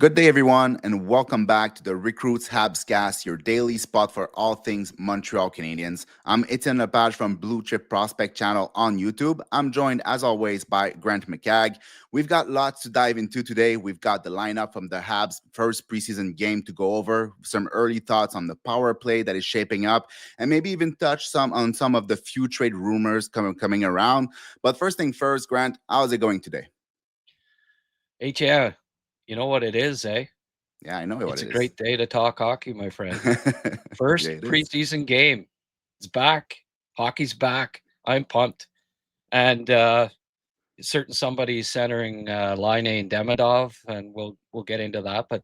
Good day, everyone, and welcome back to the Recruits HabsCast, your daily spot for all things Montreal Canadiens. I'm Etienne Lepage from Blue Chip Prospect Channel on YouTube. I'm joined, as always, by Grant McCagg. We've got lots to dive into today. We've got the lineup from the Habs' first preseason game to go over, some early thoughts on the power play that is shaping up, and maybe even touch on some of the few trade rumors coming around. But first thing first, Grant, how's it going today? Yeah, you know what it is, eh? Yeah, I know what It's it a is. great day to talk hockey, my friend. First Yeah, it is. preseason game. It's back. Hockey's back. I'm pumped. And certain somebody's centering Laine and Demidov, and we'll get into that, but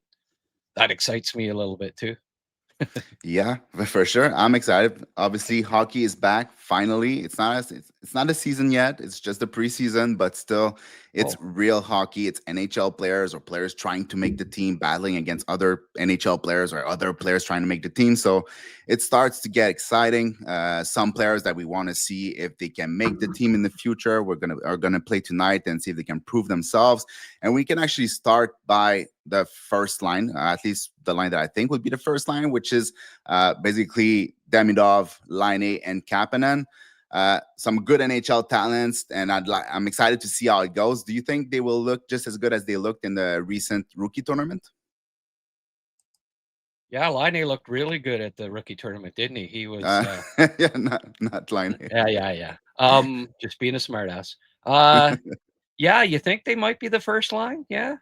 that excites me a little bit too. Yeah, for sure. I'm excited. Obviously, hockey is back finally. It's not a season yet. It's just a preseason, but still, it's Oh, real hockey. It's NHL players or players trying to make the team, battling against other NHL players or other players trying to make the team. So it starts to get exciting. Some players that we want to see if they can make the team in the future, are gonna play tonight and see if they can prove themselves. And we can actually start by the first line, at least the line that I think would be the first line, which is basically Demidov, Laine, and Kapanen. Some good NHL talents, and I'm excited to see how it goes. Do you think they will look just as good as they looked in the recent rookie tournament? yeah, Laine looked really good at the rookie tournament, didn't he? He was, Uh, yeah, not Laine. yeah. Just being a smartass. Yeah, you think they might be the first line? Yeah,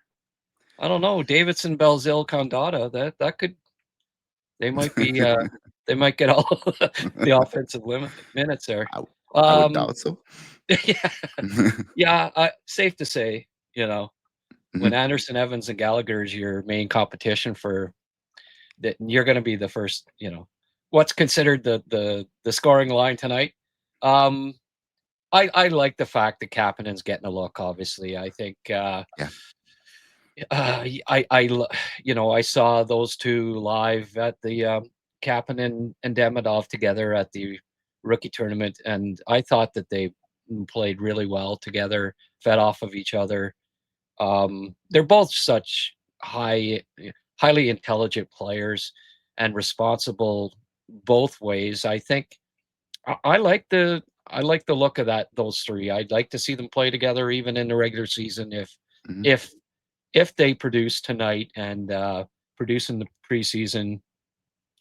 I don't know. Davidson, Belzil, Condata. That could They might be, they might get all the offensive minutes there. I, I would Um, doubt so. yeah, yeah, safe to say, when Mhm. Anderson, Evans, and Gallagher is your main competition for that, you're gonna be the first, what's considered the scoring line tonight. Um, I like the fact that Kapanen's getting a look, obviously. I think, Yeah. I saw those two live at the Kapanen and Demidov together at the rookie tournament, and I thought that they played really well together, fed off of each other. They're both such highly intelligent players and responsible both ways. I think I like the look of those three. I'd like to see them play together even in the regular season Mhm. if if they produce tonight and produce in the preseason.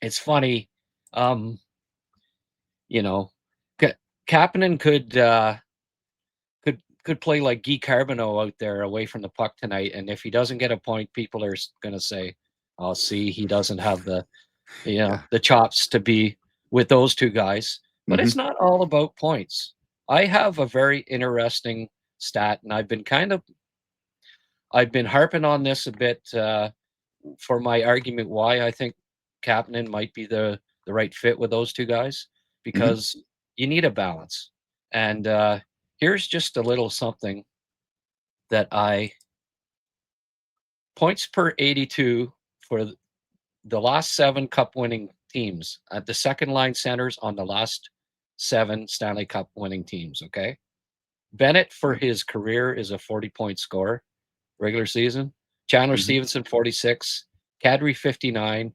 It's funny, um, you know, Ka- Kapanen could play like Guy Carbonneau out there away from the puck tonight, and if he doesn't get a point, people are going to say, "I'll see he doesn't have Yeah. the chops to be with those two guys." But it's Hmm. not all about points. I have a very interesting stat, and I've been harping on this a bit for my argument why I think Kapanen might be the right fit with those two guys, Hmm. because you need a balance. And here's just a little something that I points per 82 for the last 7 cup winning teams at the second line centers on the last 7 Stanley Cup winning teams. Okay. Bennett for his career is a 40-point scorer regular season. Chandler Hmm. Stevenson 46, Kadri 59,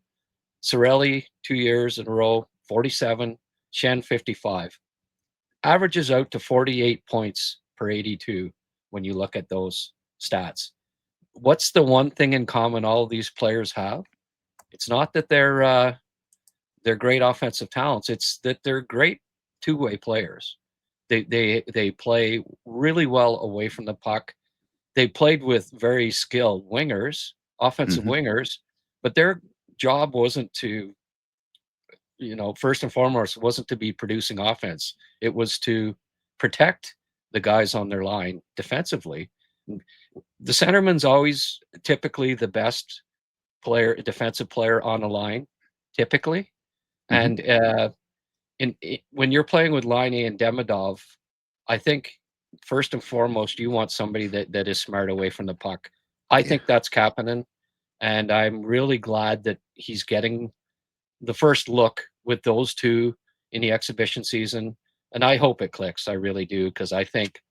Cirelli 2 years in a row 47, Shen 55. Averages out to 48 points per 82 when you look at those stats. What's the one thing in common all of these players have? It's not that they're great offensive talents. It's that they're great two-way players. They play really well away from the puck. They played with very skilled wingers, offensive Hmm. wingers, but their job wasn't to, first and foremost, wasn't to be producing offense. It was to protect the guys on their line defensively. The centerman's always typically the best defensive player on the line, typically. Hmm. And when you're playing with Laine and Demidov, I think first and foremost you want somebody that is smart away from the puck. I Yeah. think that's Kapanen, and I'm really glad that he's getting the first look with those two in the exhibition season. And I hope it clicks. I really do, because I think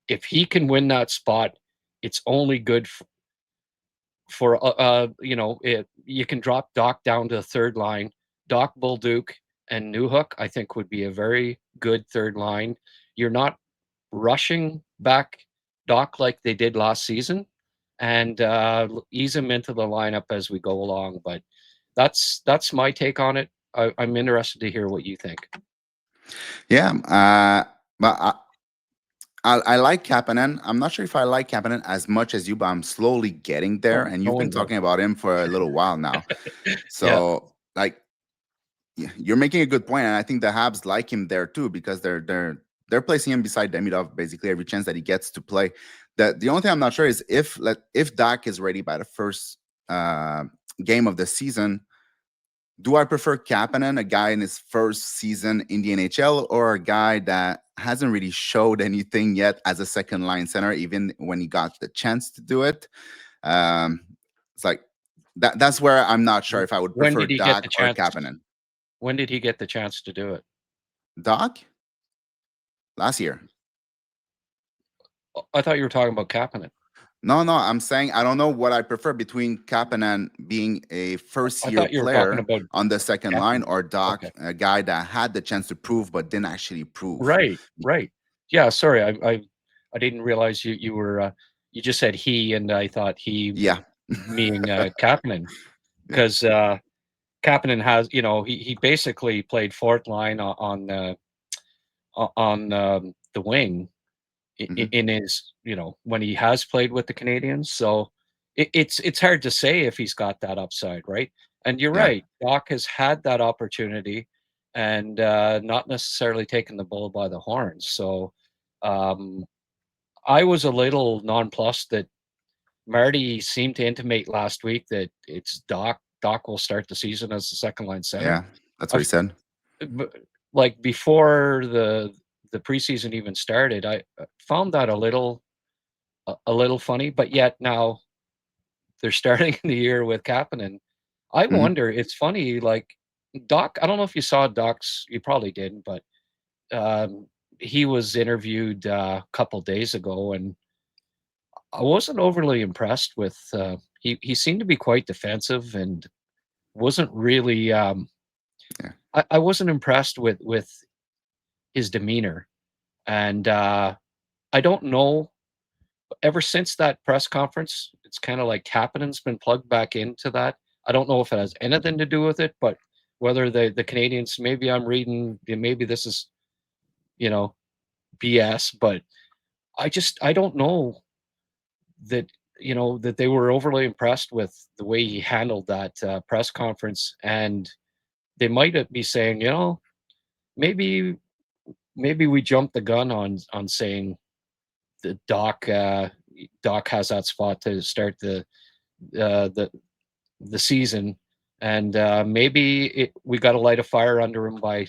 if he can win that spot, it's only good for you can drop Doc down to the third line. Doc, Bolduc, and Newhook, I think, would be a very good third line. You're not rushing back Doc like they did last season, and ease him into the lineup as we go along. But that's my take on it. I'm interested to hear what you think. Yeah, but I like Kapanen. I'm not sure if I like Kapanen as much as you, but I'm slowly getting there. Oh, And no you've been one does. talking about him for a little while now. Yeah, So, like, you're making a good point, and I think the Habs like him there too because they're placing him beside Demidov basically every chance that he gets to play. The only thing I'm not sure is if Dak is ready by the first uh, game of the season. Do I prefer Kapanen, a guy in his first season in the NHL, or a guy that hasn't really showed anything yet as a second line center, even when he got the chance to do it? Um, it's like that's where I'm not sure if I would when prefer did he get the Dak or chance? Kapanen. When did he get the chance to do it? Doc last year. I thought you were talking about Kapanen. No, I'm saying I don't know what I prefer between Kapanen being a first I year thought you were talking player about on the second line Kapanen. or Doc, Okay. a guy that had the chance to prove but didn't actually prove. Right, right. Yeah, sorry, I didn't realize you were you just said he, and I thought he Yeah. meaning Kapanen, Yeah. because Kapanen has, he basically played fourth line on the wing Hmm. in his, when he has played with the Canadians. So it's hard to say if he's got that upside, right? And you're Yeah. right, Doc has had that opportunity and not necessarily taken the bull by the horns. So um, I was a little nonplussed that Marty seemed to intimate last week that it's Doc. Doc will start the season as the second line center. Yeah. That's what he I've said. like before the preseason even started, I found that a little funny. But yet now they're starting the year with Kapanen. I Hmm. wonder. It's funny. Like Doc, I don't know if you saw Doc's. You probably didn't, but um, he was interviewed a couple days ago, and I wasn't overly impressed with. He seemed to be quite defensive and wasn't really. Yeah. I wasn't impressed with his demeanor, and I don't know. Ever since that press conference, it's kind of like Kapanen's been plugged back into that. I don't know if it has anything to do with it, but whether the Canadians, maybe I'm reading, maybe this is you know BS, but I don't know that that they were overly impressed with the way he handled that press conference, and they might be saying, maybe we jumped the gun on saying the Doc has that spot to start uh, the the season, and maybe we got to light a fire under him by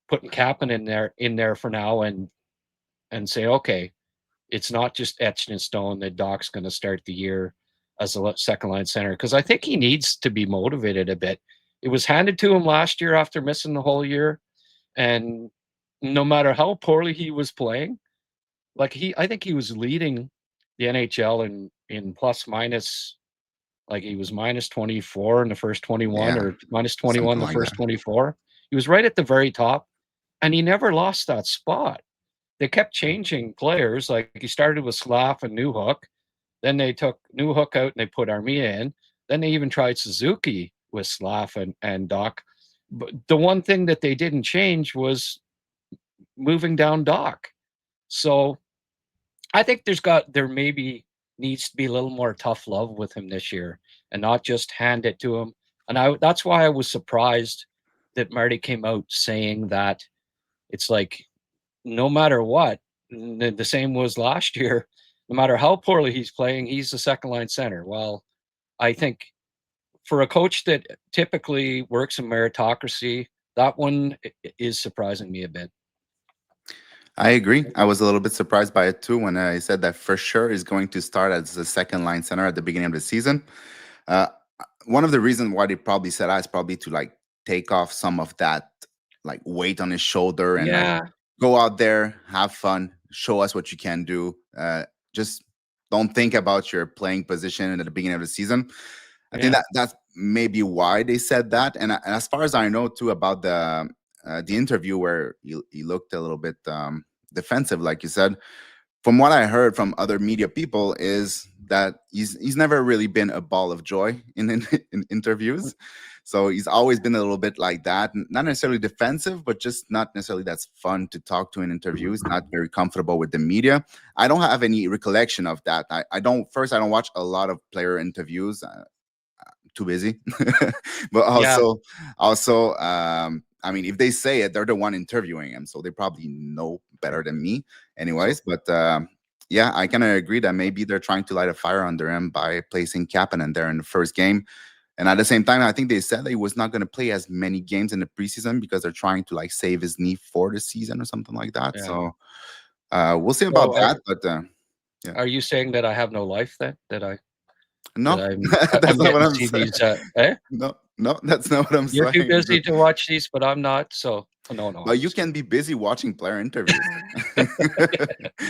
putting Kappen in there for now, and say, okay, it's not just etched in stone that Doc's going to start the year as a second line center, because I think he needs to be motivated a bit. It was handed to him last year after missing the whole year, and no matter how poorly he was playing, like I think he was leading the NHL in plus minus. Like he was minus 24 in the first 21 Yeah. or minus 21 Something the like first that. 24. He was right at the very top, and he never lost that spot. They kept changing players. Like he started with Slav and Newhook. Then they took Newhook out and they put Armia in. Then they even tried Suzuki with Slav and Doc. But the one thing that they didn't change was moving down Doc. So I think there maybe needs to be a little more tough love with him this year and not just hand it to him. And that's why I was surprised that Marty came out saying that it's like no matter what, the same was last year, no matter how poorly he's playing, he's the second line center. Well, I think for a coach that typically works in meritocracy, that one is surprising me a bit. I agree. I was a little bit surprised by it too when I said that for sure is going to start as a second line center at the beginning of the season. Uh, One of the reasons why they probably said that is probably to like take off some of that like weight on his shoulder and like Yeah, go out there, have fun, show us what you can do. Just don't think about your playing position at the beginning of the season. I think Yeah. that's maybe why they said that. And as far as I know too about the interview where he looked a little bit defensive, like you said, from what I heard from other media people is that he's never really been a ball of joy in interviews. So he's always been a little bit like that, not necessarily defensive, but just not necessarily that's fun to talk to in interviews, not very comfortable with the media. I don't have any recollection of that. I don't watch a lot of player interviews. Too busy. But Yeah. also I mean, if they say it, they're the one interviewing him, so they probably know better than me anyways. But yeah, I kind of agree that maybe they're trying to light a fire under him by placing Kapanen there in the first game. And at the same time, I think they said that he was not going to play as many games in the preseason because they're trying to like save his knee for the season or something like that. Yeah. So we'll see So about that. But yeah. Are you saying that I have no life then? No, I'm that's not getting what to I'm see saying. these? Eh? No, that's not what I'm You're too saying. busy to watch these, but I'm not. So no. But I'm you just can kidding. be busy watching player interviews.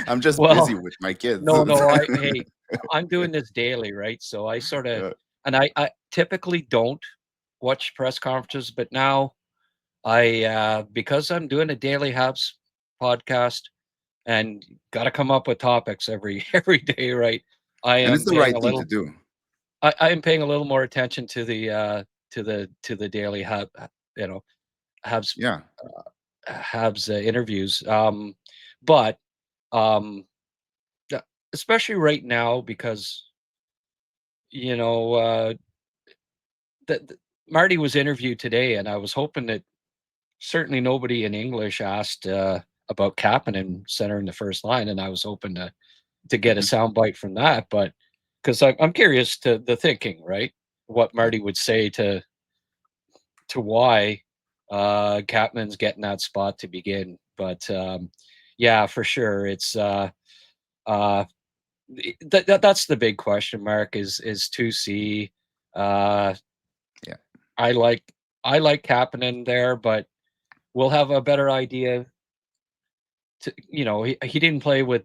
I'm just busy Well, with my kids. no. Hey, I'm doing this daily, right? So I sort of, Yeah. and I typically don't watch press conferences, but now I because I'm doing a daily Habs podcast and got to come up with topics every day, right? I And it's am the paying right a thing to little do. I am paying a little more attention to the daily you know Habs Yeah. Habs interviews. But um, yeah, especially right now because you know that Marty was interviewed today, and I was hoping that certainly nobody in English asked about Kapanen centering the first line, and I was hoping to get a Hmm. soundbite from that, but because I'm curious to the thinking, right? What Yeah. Marty would say to why Capman's getting that spot to begin. But yeah, for sure, it's uh, that's the big question mark is to see. Uh, Yeah. I like Kapanen there, but we'll have a better idea. He didn't play with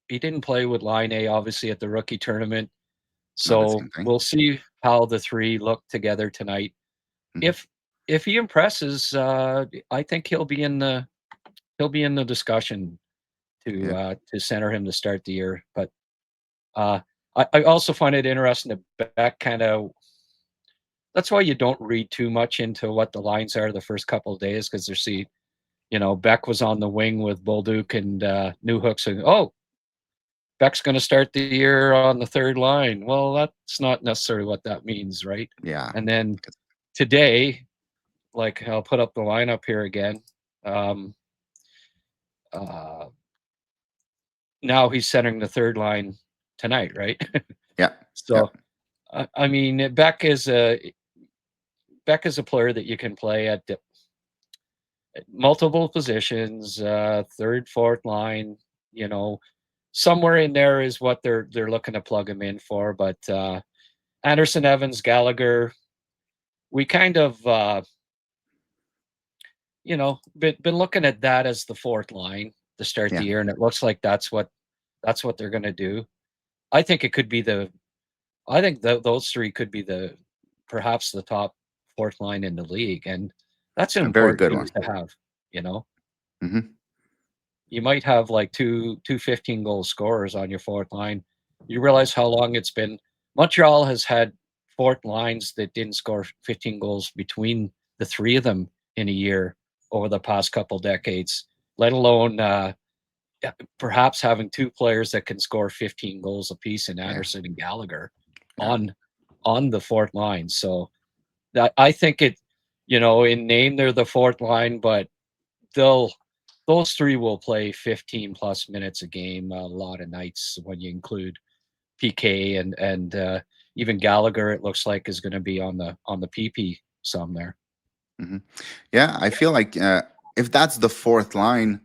he didn't play with Laine obviously at the rookie tournament, Not the so same thing. we'll see how the three look together tonight. Hmm. If if he impresses, I think he'll be in the discussion Yeah. to center him to start the year. But uh, I also find it interesting that Beck kind of. That's why you don't read too much into what the lines are the first couple of days because Beck was on the wing with Bolduc and Newhook, and Beck's going to start the year on the third line. Well, that's not necessarily what that means, right? Yeah. And then today, like I'll put up the lineup here again. Um, uh, Now he's centering the third line tonight, right? Yeah. Yeah. So I mean, Beck is a player that you can play at multiple positions, third, fourth line. You know, somewhere in there is what they're looking to plug him in for. But Anderson, Evans, Gallagher, we kind of been looking at that as the fourth line to start the Yeah. year, and it looks like that's what they're going to do. I think it could be I think those three could be perhaps the top fourth line in the league, and that's an A very important good piece one. to have. You know, Hmm. you might have like two 15-goal scorers on your fourth line. You realize how long it's been. Montreal has had fourth lines that didn't score 15 goals between the three of them in a year over the past couple decades, let alone perhaps having two players that can score 15 goals apiece in Yeah. Anderson and Gallagher Yeah. on the fourth line. So that I think in name they're the fourth line, but they'll those three will play 15 plus minutes a game a lot of nights when you include PK and even Gallagher. It looks like is going to be on the PP some there. Hmm. Yeah. I feel like if that's the fourth line,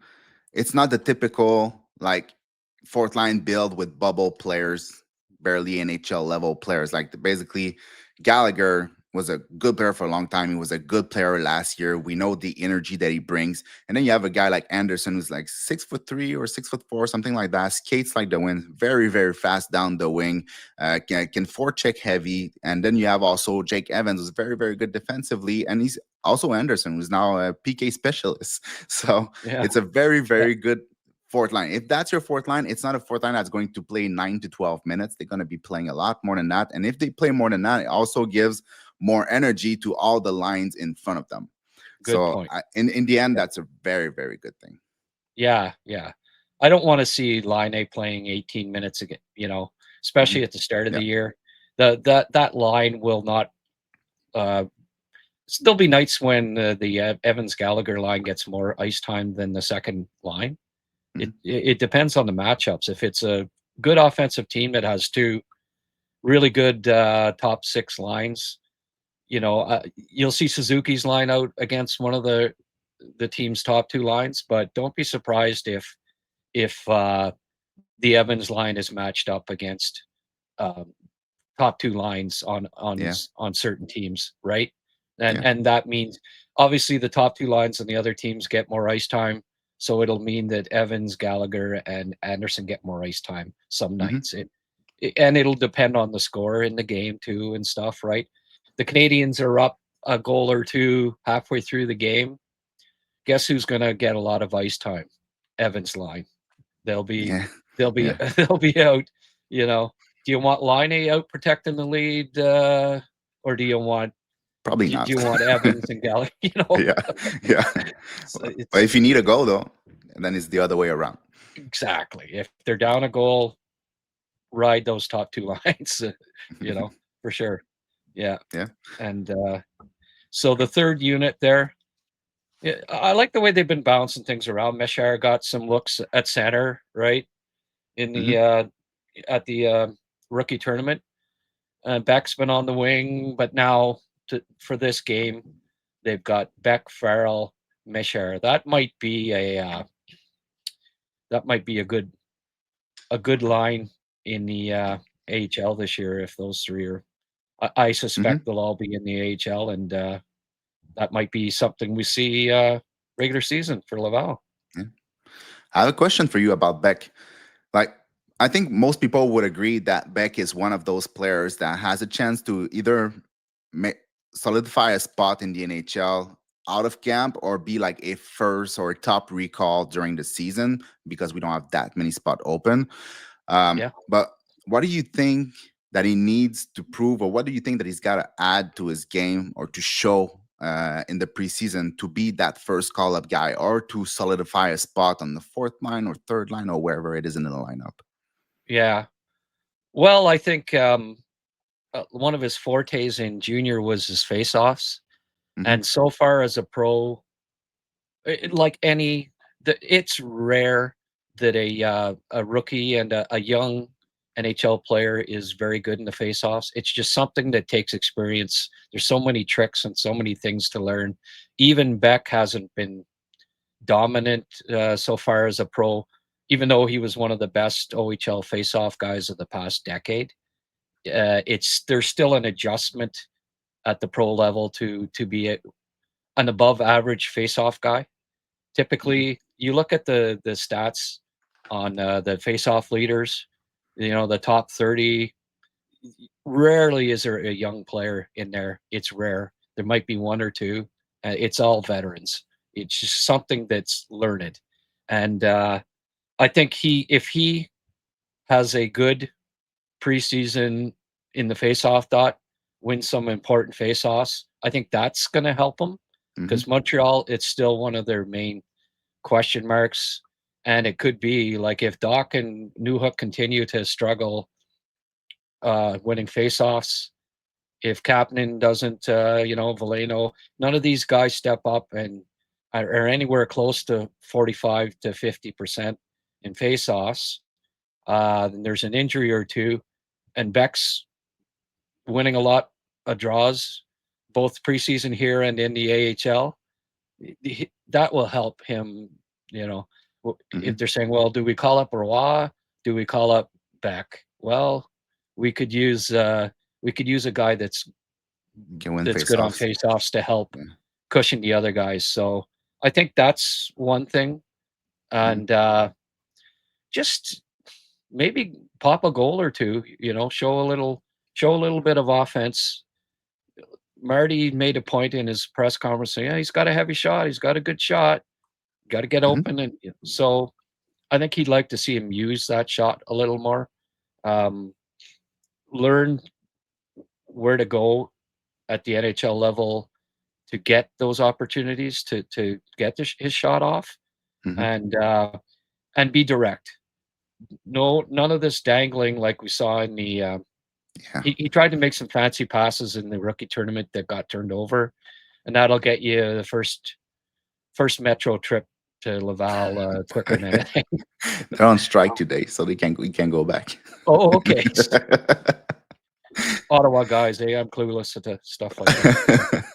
it's not the typical like fourth line build with bubble players, barely NHL level players. Like basically Gallagher was a good player for a long time. He was a good player last year. We know the energy that he brings. And then you have a guy like Anderson who's like 6'3" or 6'4", something like that. Skates like the wind, very, very fast down the wing, can forecheck heavy. And then you have also Jake Evans, who's very, very good defensively. And he's also Anderson, who's now a PK specialist. So Yeah. it's a very, Yeah. very good fourth line. If that's your fourth line, it's not a fourth line that's going to play 9 to 12 minutes. They're going to be playing a lot more than that. And if they play more than that, it also gives more energy to all the lines in front of them. Good So point. in the end, Yeah. that's a very, very good thing. Yeah. Yeah. I don't want to see Laine playing 18 minutes again, especially Mhm. at the start of Yeah. the year. That line will not. Uh, there'll be nights when the Evans Gallagher line gets more ice time than the second line. It Mhm. it depends on the matchups. If it's a good offensive team that has two really good top six lines, you'll see Suzuki's line out against one of the team's top two lines. But don't be surprised if the Evans line is matched up against um, top two lines Yeah. on certain teams, right? And Yeah. and that means obviously the top two lines on the other teams get more ice time. So it'll mean that Evans, Gallagher, and Anderson get more ice time some Hmm. nights. And it'll depend on the score in the game too and stuff, right? The Canadians are up a goal or two halfway through the game. Guess who's going to get a lot of ice time? Evans line. They'll be Yeah. they'll be Yeah. they'll be out. You know, do you want Laine out protecting the lead, or do you want Probably do not. you want Evans and Gallagher? Yeah. Yeah. It's, But it's if you need a goal, though, then it's the other way around. exactly if they're down a goal, ride those top two lines. For sure. Yeah, Yeah. and so the third unit there. Yeah, I like the way they've been bouncing things around. Meshar got some looks at center, right? In the Hmm. at the rookie tournament. Beck's been on the wing, but now for this game, they've got Beck, Farrell, Meshar. That might be a good line in the AHL this year if those three are. I suspect Hmm. they'll all be in the AHL, and that might be something we see regular season for Laval. Yeah. I have a question for you about Beck. Like, I think most people would agree that Beck is one of those players that has a chance to either ma- solidify a spot in the NHL out of camp or be like a first or top recall during the season because we don't have that many spot open. Yeah. But what do you think that he needs to prove, or what do you think that he's got to add to his game or to show in the preseason to be that first call up guy or to solidify a spot on the fourth line or third line or wherever it is in the lineup? Yeah. Well, I think one of his fortes in junior was his face-offs, Hmm. and so far as a pro, like it's rare that a rookie and a young NHL player is very good in the face-offs. It's just something that takes experience. There's so many tricks and so many things to learn. Even Beck hasn't been dominant so far as a pro, even though he was one of the best OHL face-off guys of the past decade. There's still an adjustment at the pro level to be an above average face-off guy. Hmm. Typically, you look at the stats on the face-off leaders. The top 30. Rarely is there a young player in there. It's rare. There might be one or two. It's all veterans. It's just something that's learned, and I think if he has a good preseason in the face-off dot, win some important face-offs, I think that's going to help them Hmm. because Montreal, it's still one of their main question marks. And it could be like if Doc and Newhook continue to struggle winning face-offs, if Kapanen doesn't, Valeno, none of these guys step up and are anywhere close to 45 to 50% in face-offs, then there's an injury or two, and Beck's winning a lot of draws, both preseason here and in the AHL. That will help him. You know, if Hmm. they're saying, "Well, do we call up Roy? Do we call up Beck?" Well, we could use we could use a guy that's Can win that's good on face-offs. face-offs to help Yeah. cushion the other guys. So I think that's one thing. And just maybe pop a goal or two, show a little bit of offense. Marty made a point in his press conference saying, yeah, he's got a heavy shot. He's got a good shot. Got to get Mhm. open. And so I think he'd like to see him use that shot a little more. Learn where to go at the NHL level to get those opportunities to get his shot off, Mhm. and be direct. No, none of this dangling like we saw in the. Yeah. He tried to make some fancy passes in the rookie tournament that got turned over, and that'll get you the first metro trip to Laval quicker than anything. They're on strike today, so we can't go back. Oh, okay. Ottawa guys, I'm clueless to stuff like that.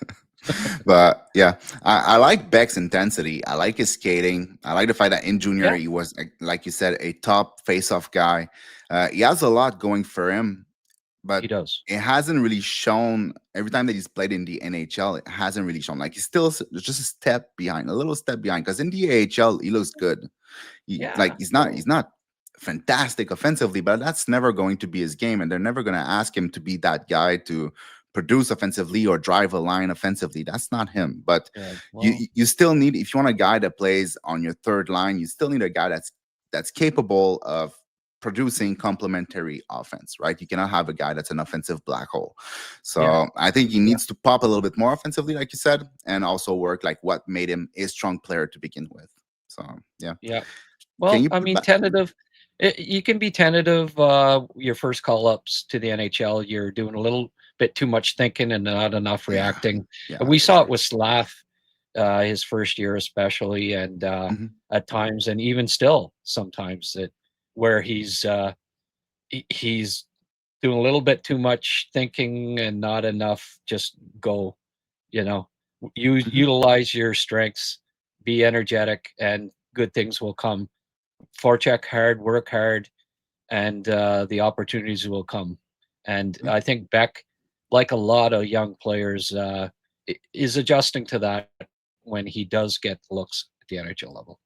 But yeah, I like Beck's intensity. I like his skating. I like the fact that in junior Yeah, he was, like you said, a top face-off guy. He has a lot going for him, but he does. it hasn't really shown every time that he's played in the NHL. It hasn't really shown. Like he's still just a step behind, a little step behind. Because in the AHL, he looks good. Yeah. He's not fantastic offensively, but that's never going to be his game, and they're never going to ask him to be that guy to produce offensively or drive a line offensively. That's not him. But Yeah. you Well, you still need, if you want a guy that plays on your third line, you still need a guy that's capable of producing complementary offense, right? You cannot have a guy that's an offensive black hole. yeah. So I think he Yeah. needs to pop a little bit more offensively, like you said, and also work like what made him a strong player to begin with. So yeah. Yeah. Can Well, you I put mean, back? tentative. You can be tentative. Your first call ups to the NHL, you're doing a little bit too much thinking and not enough Yeah, reacting. yeah, And we for saw it sure. with Slav, his first year especially, and Mhm. at times, and even still sometimes, that where he's doing a little bit too much thinking and not enough just go. You know, Mhm. utilize your strengths, be energetic, and good things will come. Forecheck hard, work hard, and the opportunities will come. And Yeah. I think Beck, like a lot of young players, is adjusting to that when he does get looks at the NHL level.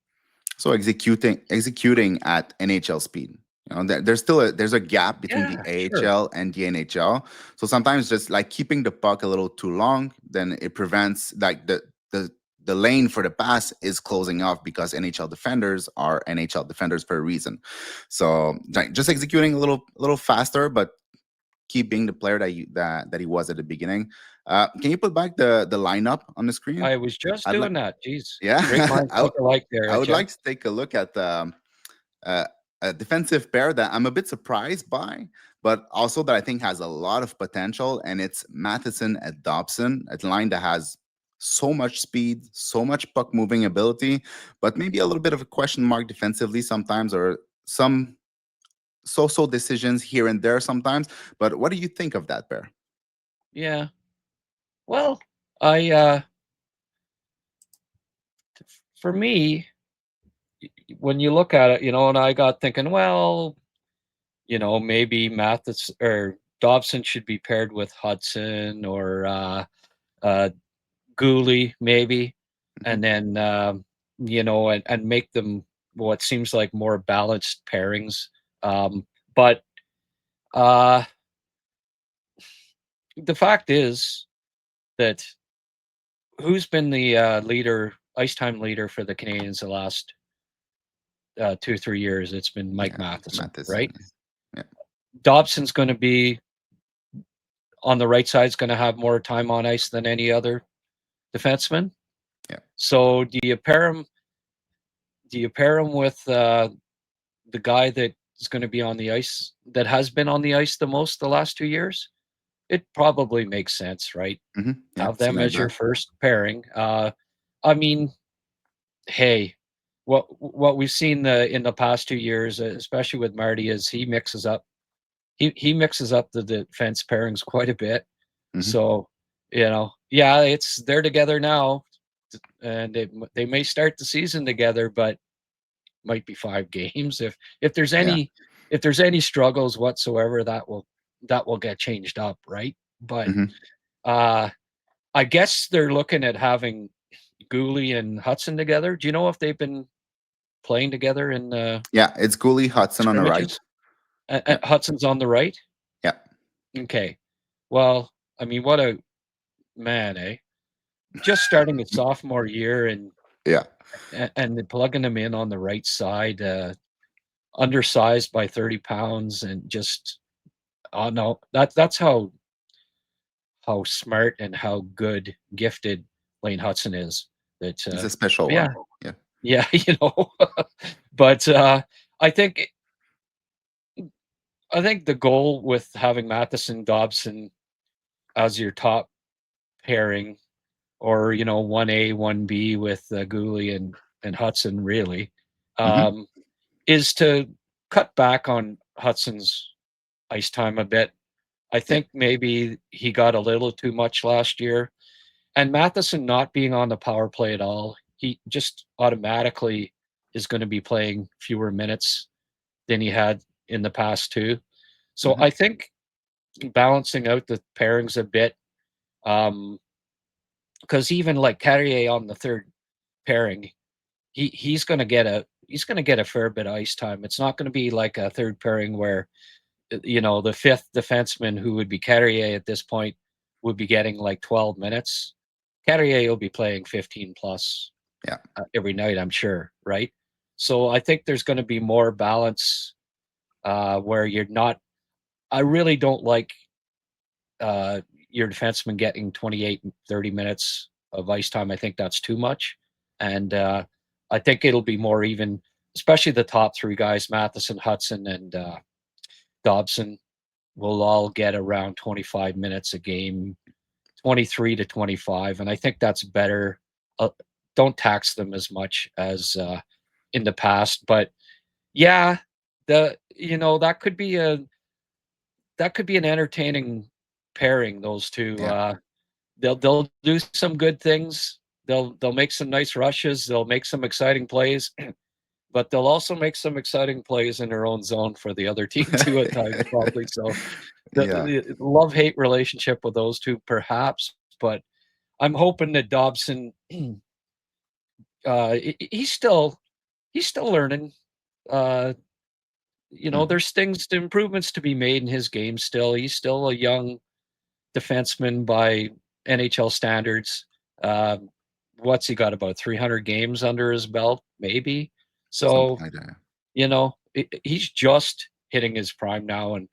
So executing at NHL speed. There's a gap between the Yeah, sure. AHL and the NHL. So sometimes just like keeping the puck a little too long, then it prevents like the lane for the pass is closing off because NHL defenders are NHL defenders for a reason. So like, just executing a little faster, but keep being the player that he was at the beginning. Can you put back the lineup on the screen? I was just I'd like, doing that. Jeez, great yeah, minds think alike there, I would Etienne. like to take a look at uh, a defensive pair that I'm a bit surprised by, but also that I think has a lot of potential, and it's Matheson at Dobson, a line that has so much speed, so much puck moving ability, but maybe a little bit of a question mark defensively sometimes, or some so-so decisions here and there sometimes. But what do you think of that pair? Yeah. Well, I for me, when you look at it, and I got thinking, well, maybe Mathis or Dobson should be paired with Hutson or uh, Gooley, maybe, Mhm. and then and make them what seems like more balanced pairings. But uh, the fact is that who's been the ice time leader for the Canadians the last 2 3 years? It's been Mike Yeah, Matheson, Matheson. right? Yeah. Dobson's going to be on the right side, is going to have more time on ice than any other defenseman. Yeah. So do you pair him with the guy that is going to be on the ice, that has been on the ice the most the last 2 years? It probably makes sense, right? Yeah, Have something them like as your that. first pairing. I mean, hey, what we've seen in the past 2 years, especially with Marty, is he mixes up the defense pairings quite a bit. Mhm. So, yeah, they're together now, and they may start the season together, but might be 5 games. If Yeah. there's any struggles whatsoever, that will get changed up, right? But Mhm. I guess they're looking at having Gooley and Hutson together. Do you know if they've been playing together in Yeah, it's Gooley, Hutson on the right. scrimmages? Yeah, Hudson's on the right? yeah, Okay. Well, I mean, what a man, eh? Just starting his sophomore year yeah. and plugging him in on the right side, undersized by 30 pounds, and just oh no, that's how smart and how good gifted Laine Hutson is. That He's a special yeah, one. Yeah. yeah, but I think I think the goal with having Matheson Dobson as your top pairing, or 1A, 1B with Gooley and Hutson, really, Hmm. um, is to cut back on Hudson's ice time a bit. I Yeah. think maybe he got a little too much last year, and Matheson not being on the power play at all, he just automatically is going to be playing fewer minutes than he had in the past too. So Hmm. I think balancing out the pairings a bit, um, because even like Carrier on the third pairing, he's going to get a fair bit of ice time. It's not going to be like a third pairing where the fifth defenseman, who would be Carrier at this point, would be getting like 12 minutes. Carrier will be playing 15 plus Yeah. every night, I'm sure, right? So I think there's going to be more balance where you're not. I really don't like uh, your defenseman getting 28 and 30 minutes of ice time. I think that's too much. And I think it'll be more even, especially the top three guys, Matheson, Hutson, and Dobson, will all get around 25 minutes a game, 23 to 25. And I think that's better. Don't tax them as much as in the past. But yeah, that could be an entertaining pairing, those two. Yeah. They'll do some good things. They'll make some nice rushes. They'll make some exciting plays, but they'll also make some exciting plays in their own zone for the other team too at times, probably. So Yeah. the love-hate relationship with those two, perhaps, but I'm hoping that Dobson, he's still learning. Uh, Hmm. there's improvements to be made in his game still. He's still a young defenseman by NHL standards. Um, what's he got, about 300 games under his belt, maybe? Something So, like that. he's just hitting his prime now. And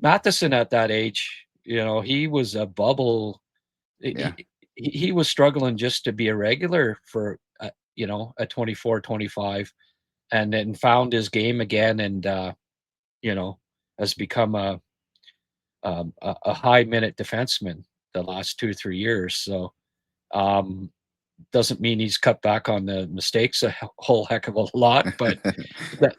Matheson at that age, he was a bubble. Yeah. He was struggling just to be a regular for, at 24, 25, and then found his game again, and, you know, has become a high minute defenseman the last 2 or 3 years. So, um, doesn't mean he's cut back on the mistakes a whole heck of a lot, but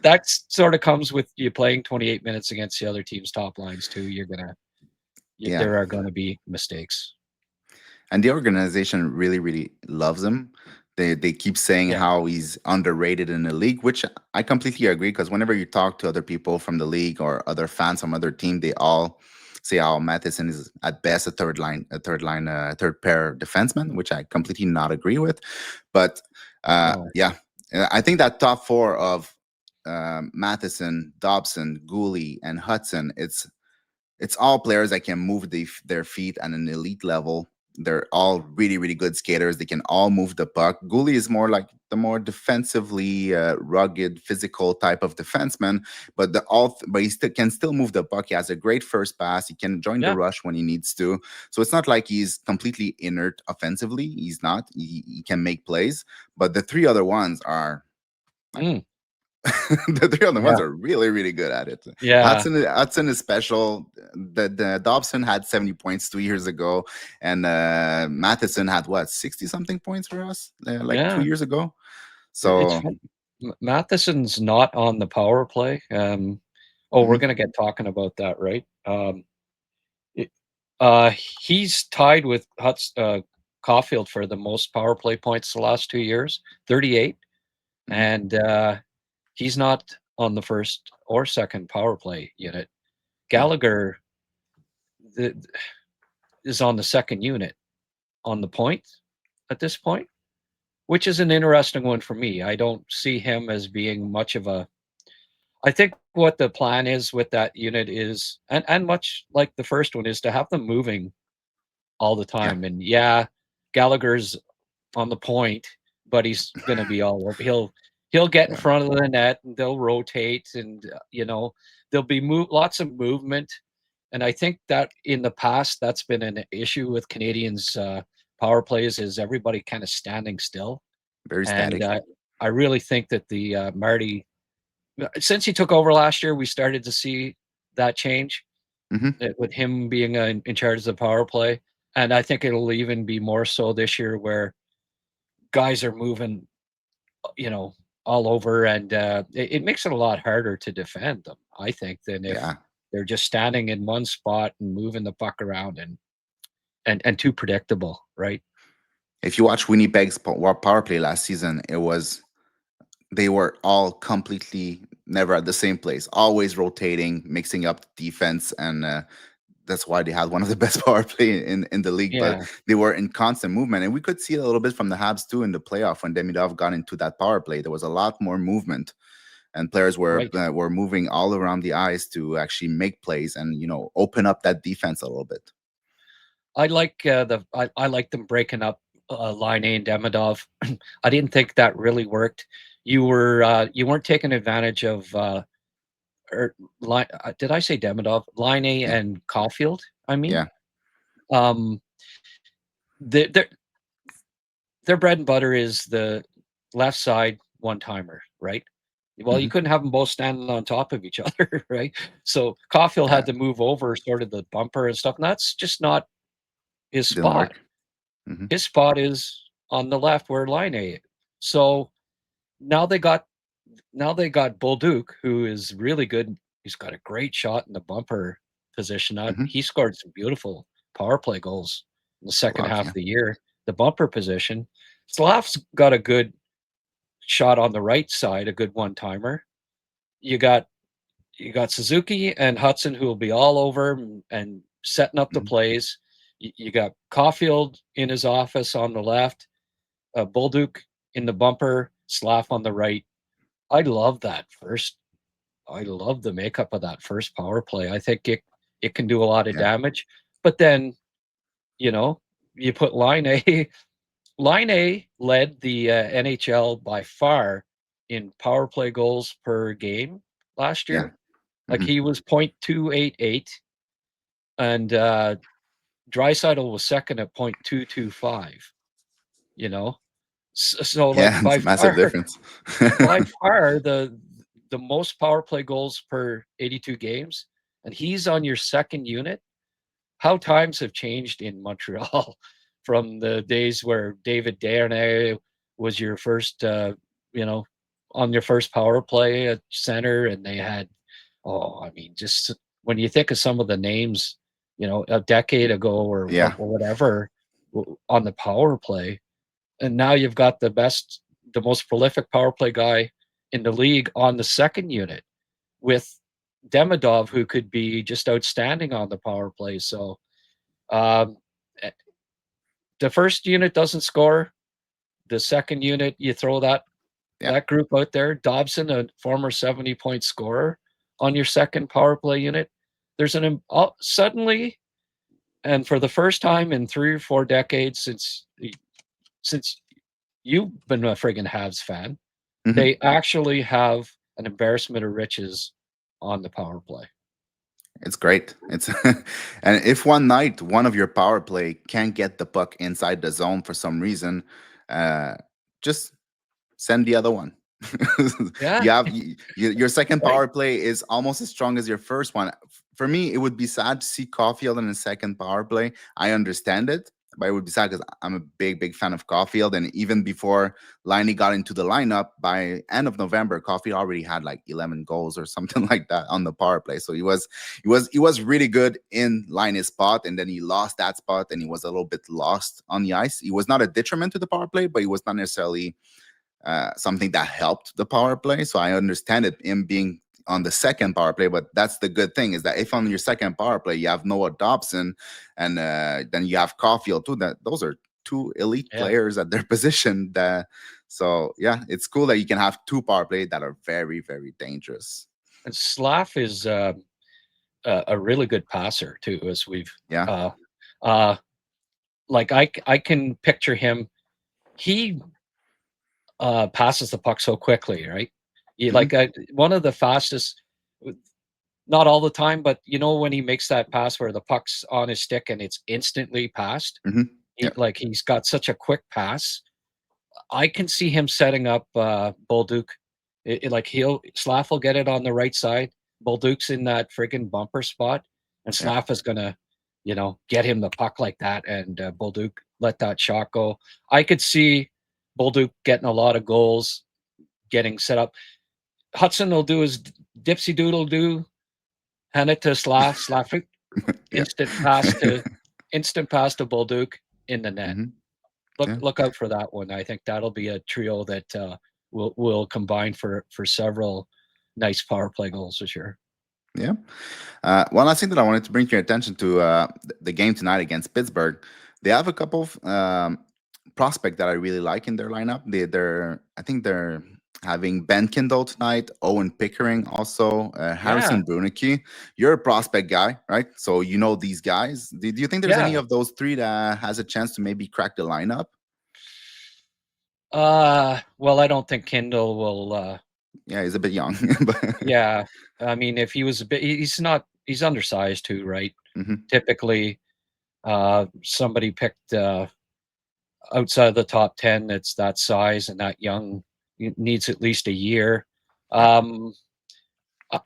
that sort of comes with you playing 28 minutes against the other team's top lines too. Yeah. There are gonna be mistakes. And the organization really, really loves him. They keep saying Yeah, how he's underrated in the league, which I completely agree. Because whenever you talk to other people from the league or other fans from other team, they all say how Matheson is at best third pair defenseman, which I completely not agree with. But no, yeah, I think that top four of Matheson, Dobson, Gooley, and Hutson, it's all players that can move their feet at an elite level. They're all really, really good skaters. They can all move the puck. Gooley is more like the more defensively rugged, physical type of defenseman, but but he can still move the puck. He has a great first pass. He can join the yeah, rush when he needs to. So it's not like he's completely inert offensively. He's not. He can make plays, but the three other ones are like mm, the three other ones yeah, are really, really good at it. yeah, Hutson is special. The Dobson had 70 points 2 years ago, and Matheson had what 60 something points for us like two yeah. years ago. It's So fun. Matheson's not on the power play. Oh, we're mhm, gonna get talking about that, right? It, uh, he's tied with Caulfield for the most power play points the last 2 years, 38, mhm, and he's not on the first or second power play unit. yeah, Gallagher, the, is on the second unit on the point at this point, which is an interesting one for me. I don't see him as being much of a. I think what the plan is with that unit is, and much like the first one, is to have them moving all the Yeah, time. And yeah, Gallagher's on the point, but he's going to be all over. He'll get in yeah, front of the net and they'll rotate, and there'll be lots of movement. And I think that in the past that's been an issue with Canadians power plays, is everybody kind of standing still. very And static. I really think that the Marty, since he took over last year, we started to see that change Hmm. with him being in charge of the power play. And I think it'll even be more so this year, where guys are moving, you know, all over, and it makes it a lot harder to defend them, I think, than if Yeah. they're just standing in one spot and moving the puck around, and too predictable, right? If you watch Winnipeg's power play last season, it was they were all completely never at the same place, always rotating, mixing up the defense, and that's why they had one of the best power play in the league. But Yeah, they were in constant movement, and we could see it a little bit from the Habs too in the playoff when Demidov got into that power play. There was a lot more movement, and players right. were moving all around the ice to actually make plays and open up that defense a little bit. I like them breaking up Laine and Demidov. I didn't think that really worked. You weren't taking advantage of or did I say Demidov? Laine Yeah, and Caulfield. I mean, yeah, um, they their bread and butter is the left side one timer, right? Well, you hmm, couldn't have them both standing on top of each other, right? So Caulfield yeah. had to move over sort of the bumper and stuff, and that's just not his Didn't spot. work. Hmm. His spot is on the left where Laine is. So now they got Bolduc, who is really good. He's got a great shot in the bumper position. Hmm. He scored some beautiful power play goals in the A second lot, half yeah. of the year. The bumper position. Slav's got a good shot on the right side, a good one timer. You got Suzuki and Hutson, who will be all over and setting up the Hmm. plays. You got Caulfield in his office on the left, Bolduc in the bumper, Slav on the right. I love that first. I love the makeup of that first power play. I think it can do a lot of Yeah, damage. But then, you know, you put line A. Line A led the NHL by far in power play goals per game last yeah. year. Like, Hmm. he was 0.288, and Draisaitl was second at 0.225. You know, so like Yeah, it's a massive difference. by far the most power play goals per 82 games, and he's on your second unit. How times have changed in Montreal from the days where David Desharnais was your first, you know, on your first power play at center, and they had, oh, I mean, just when you think of some of the names, a decade ago or Yeah, whatever on the power play, and now you've got the most prolific power play guy in the league on the second unit with Demidov, who could be just outstanding on the power play. So um, eh, the first unit doesn't score. The second unit, you throw yeah, group out there. Dobson, a former 70-point scorer, on your second power play unit. There's suddenly, and for the first time in 3 or 4 decades since you've been a friggin' Habs fan, hmm, they actually have an embarrassment of riches on the power play. it's great. It's and if one night one of your power play can't get the puck inside the zone for some reason, uh, just send the other one. Yeah, You have your second right. power play is almost as strong as your first one. For me, it would be sad to see Caulfield in the second power play. I understand it, but it would be sad because I'm a big fan of Caulfield. And even before Laine got into the lineup, by end of November, Caulfield already had like 11 goals or something like that on the power play. So he was really good in Laine's spot, and then he lost that spot, and he was a little bit lost on the ice. He was not a detriment to the power play, but he was not necessarily something that helped the power play. So I understand it, him being on the second power play. But that's the good thing, is that if on your second power play you have Noah Dobson, and then you have Caulfield too, that those are two elite Yeah. players at their position. That So yeah, it's cool that you can have two power play that are very, very dangerous. And Slav is a really good passer too, as we've Yeah. uh, uh, like I can picture him. He passes the puck so quickly, right? Hmm. One of the fastest, not all the time, but when he makes that pass where the puck's on his stick and it's instantly passed, Hmm. Yeah. he's got such a quick pass. I can see him setting up Bolduc. Like Slav will get it on the right side. Bolduc's in that friggin' bumper spot, and Yeah. Slav is gonna, get him the puck like that, and Bolduc let that shot go. I could see Bolduc getting a lot of goals, getting set up. Hutson will do his dipsy doodle do, hand it to Slav. Slav Yeah. instant pass to Bolduc in the net. Hmm. Look Yeah. look out for that one. I think that'll be a trio that will combine for several nice power play goals this year. Yeah. One last thing that I wanted to bring your attention to, the game tonight against Pittsburgh. They have a couple of prospect that I really like in their lineup. I think they're having Ben Kindle tonight, Owen Pickering, also Yeah, Harrison Brunicky. You're a prospect guy, right? So you know these guys. Do you think there's any yeah. of those three that has a chance to maybe crack the lineup? Well, I don't think Kindle will. Yeah, he's a bit young, but Yeah, I mean, if he was a bit, he's undersized too, right? Mhm. Typically, somebody picked outside of the top 10 that's that size and that young needs at least a year. Yeah, Um,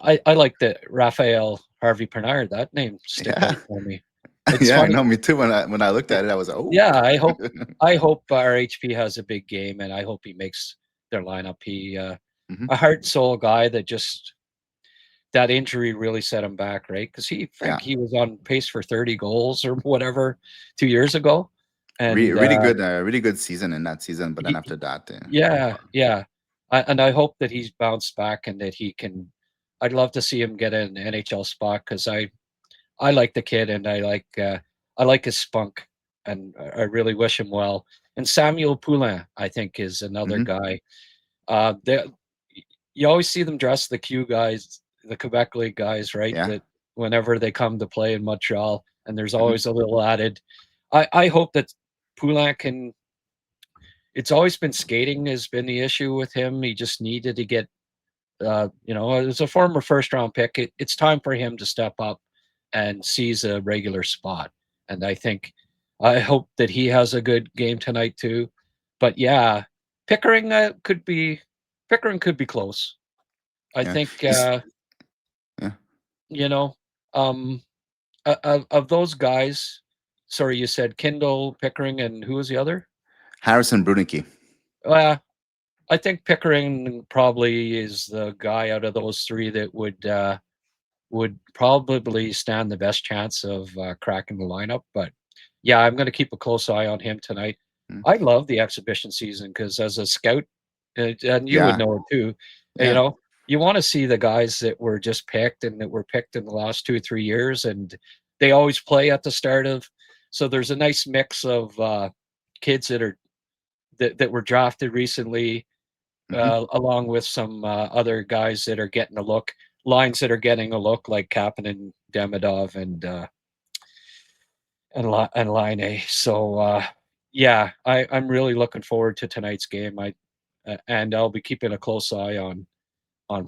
I like the Raphael Harvey Pernard. That name stick yeah, out for me. It's yeah. I funny. know, me too. When I looked Y- at it, I was like, oh. Yeah, I hope our HP has a big game, and I hope he makes their lineup. He Hmm. a heart and soul guy that just that injury really set him back, right? Because Yeah, he was on pace for 30 goals or whatever 2 years ago, and really good season in that season. But then he after that, yeah, yeah. And I hope that he's bounced back and that he can. I'd love to see him get an NHL spot because I like the kid and I like his spunk and I really wish him well. And Samuel Poulin, I think, is another hmm, guy. They You always see them dress the Q guys, the Quebec League guys, right? yeah, That whenever they come to play in Montreal, and there's hmm, always a little added. I hope that Poulin can. It's always been skating has been the issue with him. He just needed to get, as a former first round pick, it's time for him to step up and seize a regular spot. And I hope that he has a good game tonight too. But yeah, Pickering Pickering could be close. I yeah. think Yeah. you know, um, of those guys. Sorry, you said Kindle, Pickering, and who was the other? Harrison Brunicky. Well, I think Pickering probably is the guy out of those three that would probably stand the best chance of cracking the lineup. But yeah, I'm going to keep a close eye on him tonight. Mm. I love the exhibition season because as a scout, and you would Yeah, know it too, yeah, you want to see the guys that were just picked and that were picked in the last 2 or 3 years, and they always play at the start of. So there's a nice mix of kids that were drafted recently, hmm, along with some other guys that are getting a look, lines that are getting a look like Kapanen, Demidov, and Laine. So yeah, I'm really looking forward to tonight's game. And I'll be keeping a close eye on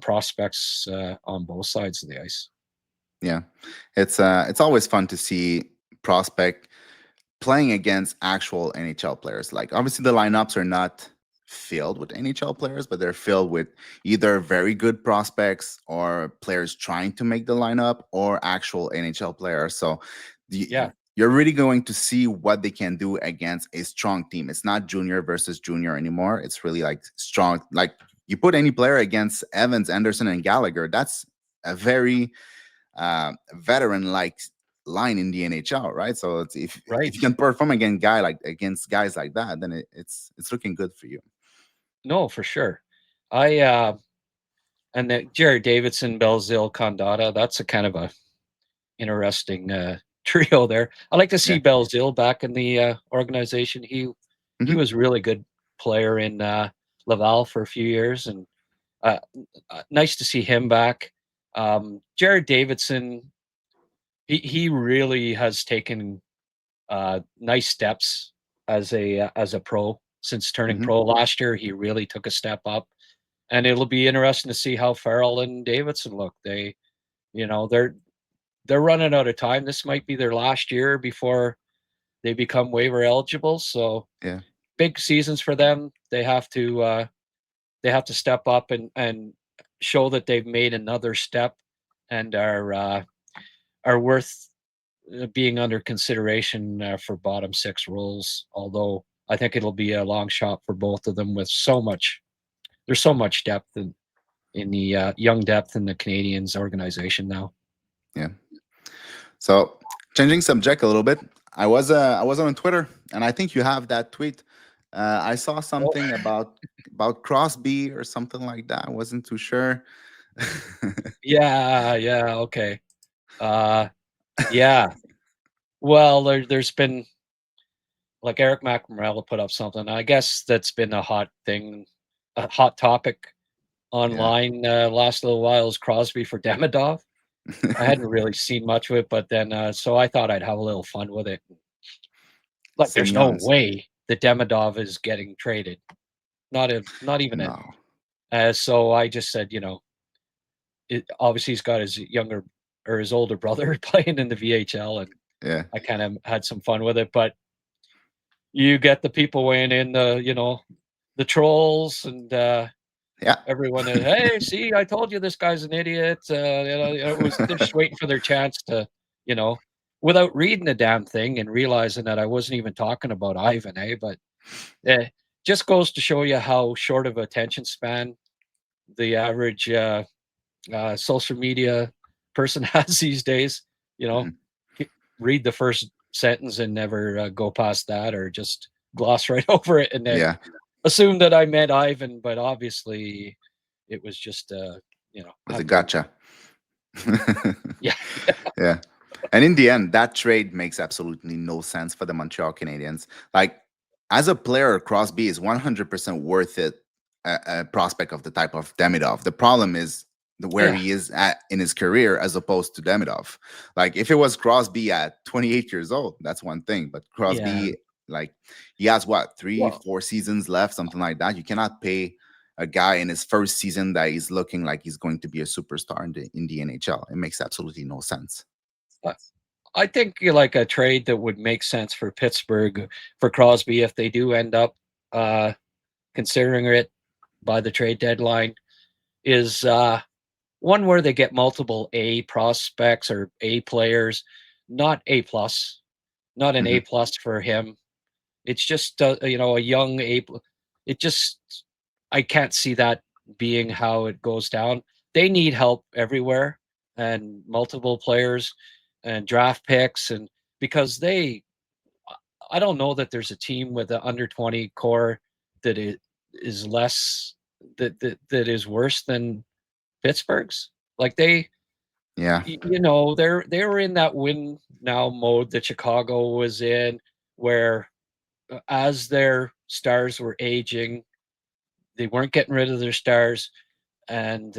prospects on both sides of the ice. yeah. It's always fun to see prospect playing against actual NHL players. Like obviously the lineups are not filled with NHL players, but they're filled with either very good prospects or players trying to make the lineup or actual NHL players. So Yeah, you're really going to see what they can do against a strong team. It's not junior versus junior anymore. It's really like strong. Like you put any player against Evans, Anderson, and Gallagher, that's a very veteran like line in the NHL, right? So if right. you can perform against guys like that, then it's looking good for you. No, for sure. I And then Jared Davidson, Belzile, Condata. That's a kind of a interesting trio there. I like to see Yeah. Belzile back in the organization. He Hmm. was really good player in Laval for a few years, and uh, nice to see him back. Jared Davidson, he really has taken nice steps as a pro since turning Hmm. pro last year. He really took a step up, and it'll be interesting to see how Farrell and Davidson look. They, you know, they're running out of time. This might be their last year before they become waiver eligible. So Yeah. big seasons for them. They have to step up and show that they've made another step and are worth being under consideration for bottom six roles. Although I think it'll be a long shot for both of them with there's so much depth in the young depth in the Canadians organization now. Yeah. So changing subject a little bit, I was on Twitter, and I think you have that tweet. I saw Oh, something about Crosby or something like that. I wasn't too sure. yeah, okay. Uh, yeah. Well, there's been like Eric McMorella put up something. I guess that's been a hot thing, a hot topic Yeah. online last little while is Crosby for Demidov. I hadn't really seen much of it, but then so I thought I'd have a little fun with it. Like, there's no Simeons. way that Demidov is getting traded. Not even in. No. So I just said, obviously he's got his younger or his older brother playing in the VHL, and Yeah. I kind of had some fun with it. But you get the people weighing in, the trolls and Yeah. everyone. Hey, see, I told you this guy's an idiot. It was they're just waiting for their chance to, you know, without reading the damn thing and realizing that I wasn't even talking about Ivan, But eh, just goes to show you how short of attention span the average social media person has these days. You know, Mhm. read the first sentence and never go past that, or just gloss right over it and then Yeah. assume that I meant Ivan, but obviously it was just Was a have to gotcha. yeah. Yeah. And in the end, that trade makes absolutely no sense for the Montreal Canadiens. Like, as a player, Crosby is 100% worth it, a prospect of the type of Demidov. The problem is where Yeah. he is at in his career as opposed to Demidov. Like, if it was Crosby at 28 years old, that's one thing. But Yeah. Crosby, like, he has what, three, Well, 4 seasons left, something like that. You cannot pay a guy in his first season that he's looking like he's going to be a superstar in the NHL. It makes absolutely no sense. I I think you like a trade that would make sense for Pittsburgh for Crosby if they do end up uh, considering it by the trade deadline is one where they get multiple A prospects or A players, not A plus, not an A Hmm. plus for him. It's just a young A. It just I can't see that being how it goes down. They need help everywhere and multiple players and draft picks and because I don't know that there's a team with an under 20 core that is less that is worse than Pittsburgh's. Like Yeah. they were in that win now mode that Chicago was in, where as their stars were aging, they weren't getting rid of their stars, and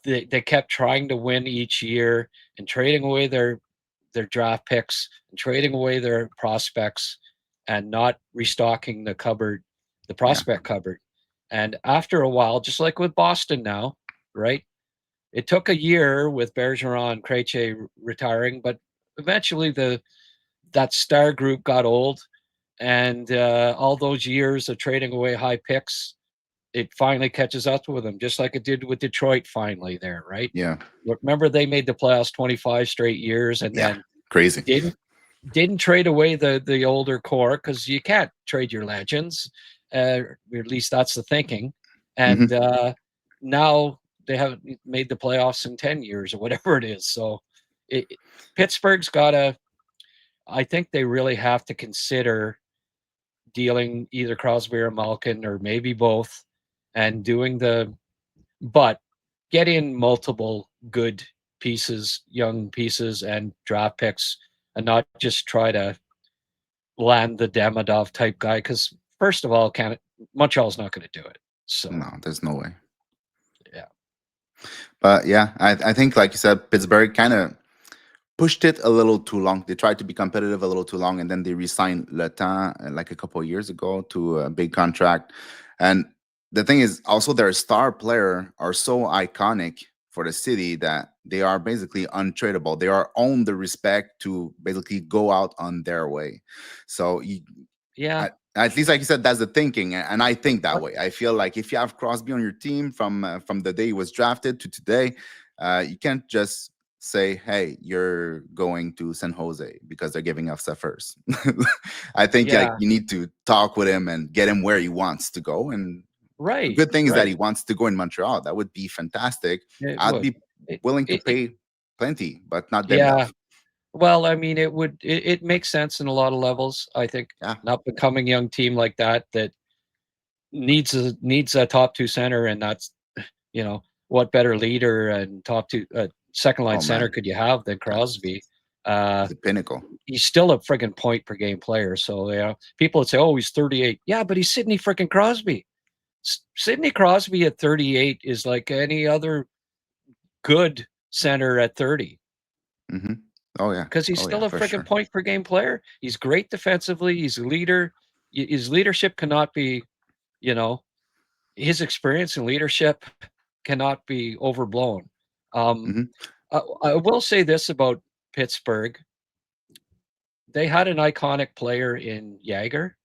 they kept trying to win each year and trading away their draft picks and trading away their prospects and not restocking the Yeah. prospect cupboard. And after a while, just like with Boston now, right? It took a year with Bergeron and Krejci retiring, but eventually that star group got old, and all those years of trading away high picks, it finally catches up with them, just like it did with Detroit finally there, right? Yeah. Remember they made the playoffs 25 straight years and Yeah. then Crazy. didn't trade away the older core because you can't trade your legends, or at least that's the thinking. And Hmm. now they haven't made the playoffs in 10 years or whatever it is. So Pittsburgh's got to, I think they really have to consider dealing either Crosby or Malkin or maybe both and doing but get in multiple good pieces, young pieces, and draft picks, and not just try to land the Demidov type guy. Because first of all, Montreal's not going to do it. So No, there's no way. yeah. But yeah, I think, like you said, Pittsburgh kind of pushed it a little too long. They tried to be competitive a little too long, and then they re-signed Lepage like a couple of years ago to a big contract. And the thing is, also their star player are so iconic for the city that they are basically untradeable. They are own the respect to basically go out on their way. So Yeah. at least, like you said, that's the thinking, and I think that way. I feel like if you have Crosby on your team from the day he was drafted to today, you can't just say, "Hey, you're going to San Jose because they're giving us a first." I think like Yeah. you need to talk with him and get him where he wants to go. And the Right. good thing is that Right. he wants to go in Montreal. That would be fantastic. It I'd would. be willing to It pay plenty, but not yeah. Demidov. Well, I mean, it makes sense in a lot of levels. I think Yeah. an up and coming young team like that needs a top two center, and that's what better leader and top two second line Oh center man, could you have than that's Crosby? Uh, the pinnacle. he's still a friggin' point per game player. So people would say, "Oh, he's 38." Yeah, but he's Sidney freaking Crosby. Sidney Crosby at 38 is like any other good center at 30. Hmm. Oh yeah. Because he's Oh yeah, still a for freaking sure. point per game player. He's great defensively. He's a leader. His leadership cannot be, you know, his experience and leadership cannot be overblown. Um, Hmm. I will say this about Pittsburgh. They had an iconic player in Jagger,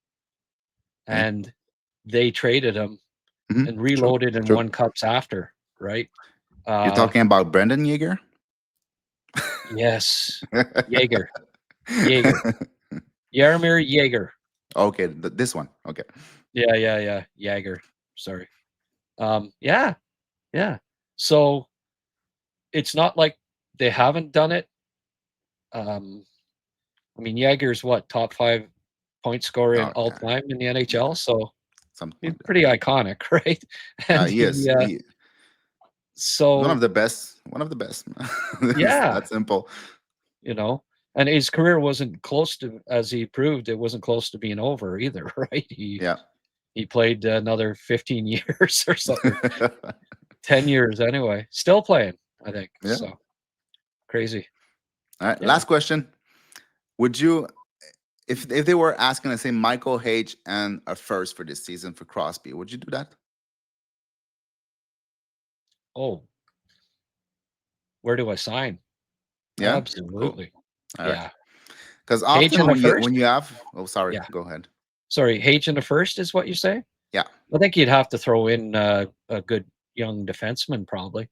Hey. and they traded him Hmm. and True. reloaded and True. won cups after, right? You're Uh, talking about Brendan Yeager? yes, Jaeger, Jaeger, Jaromir Jaeger. Okay, this one. Okay. Yeah, Jaeger. Sorry. Yeah, yeah. So it's not like they haven't done it. Um, I mean, Jaeger's what top 5 point scorer in Oh all yeah, time in the yeah, NHL, so something he's like that. pretty iconic, right? And He is. He one of so the best. One of the best. It's yeah, that simple. you know, and his career wasn't close to, as he proved, it wasn't close to being over either, right? Yeah. He played another 15 years or something, 10 years anyway, still playing, I think. Yeah. So crazy. All right. Yeah. Last question. Would you, if they were asking to say Michael Hage and a first for this season for Crosby, would you do that? Oh, where do I sign? Yeah. Cool. Absolutely. All right. Yeah. Because Hage often in the when you first? have, oh sorry, Yeah. go ahead. Sorry, Hage in the first is what you say? Yeah. I think you'd have to throw in a good young defenseman probably,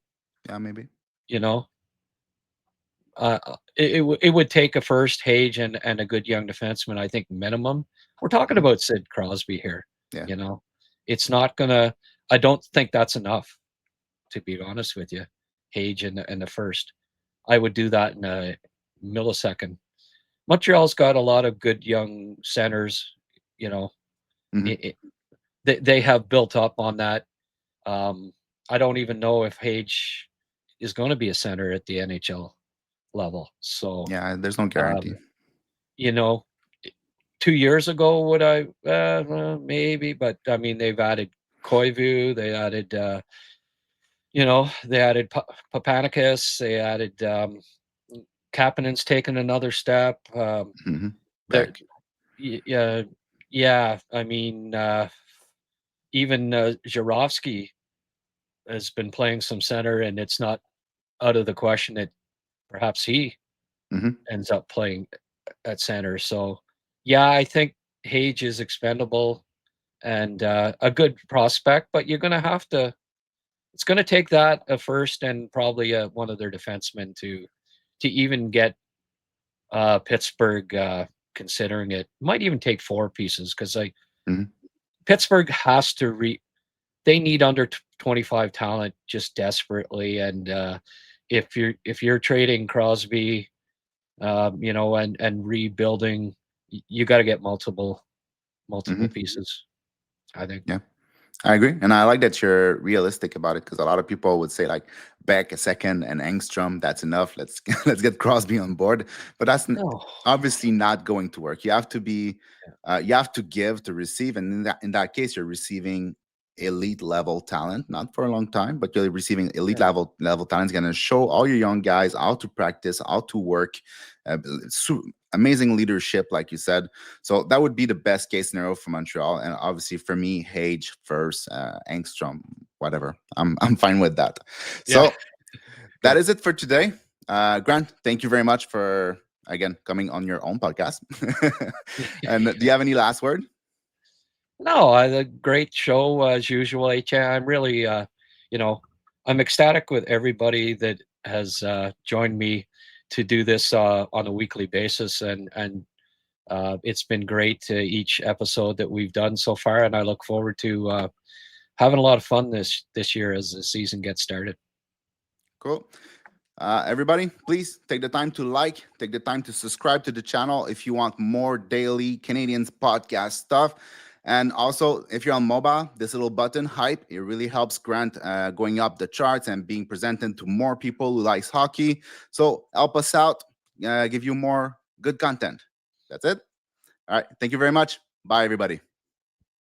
Yeah. Maybe. you know? It would take a first Hage and a good young defenseman, I think minimum. We're talking Hmm. about Sid Crosby here, Yeah. you know? It's not gonna I don't think that's enough, to be honest with you. Hage in the first. I would do that in a millisecond. Montreal's got a lot of good young centers, you know. Hmm. It, they have built up on that. Um, I don't even know if Hage is going to be a center at the NHL level. So, Yeah. There's no guarantee. um, you know, 2 years ago, would I? Maybe, but I mean, they've added Koivu, they added, they added Papanicus, they added Kapanen's taken another step. Hmm. There, Back. yeah, yeah. I mean, even Jarofsky has been playing some center, and it's not out of the question that perhaps he Hmm. ends up playing at center. So, yeah, I think Hage is expendable and a good prospect, but you're going to have to. It's going to take that a first and probably one of their defensemen to even get Pittsburgh considering it. Might even take four pieces because like Hmm. Pittsburgh has to they need under 25 talent just desperately, and if you're trading Crosby, and rebuilding, you got to get multiple Hmm. pieces, I think. Yeah. I agree, and I like that you're realistic about it because a lot of people would say like Beck a second and Engstrom, that's enough. Let's let's get Crosby on board, but No. obviously not going to work. You have to be, Yeah. you have to give to receive, and in that case, you're receiving elite level talent, not for a long time, but you're receiving elite Yeah. level talent. It's going to show all your young guys how to practice, how to work. Amazing leadership, like you said. So that would be the best case scenario for Montreal, and obviously for me, Hage first, Engstrom, whatever. I'm fine with that. Yeah. So that Good. is it for today. Grant, thank you very much for again coming on your own podcast. And do you have any last word? No, a great show as usual, Etienne. I'm really, you know, I'm ecstatic with everybody that has joined me to do this on a weekly basis, and it's been great each episode that we've done so far, and I look forward to having a lot of fun this year as the season gets started. Cool. Everybody, please take the time to like, take the time to subscribe to the channel if you want more daily Canadians podcast stuff. And also, if you're on mobile, this little button, hype, it really helps Grant going up the charts and being presented to more people who likes hockey. So help us out, give you more good content. That's it. All right. Thank you very much. Bye, everybody.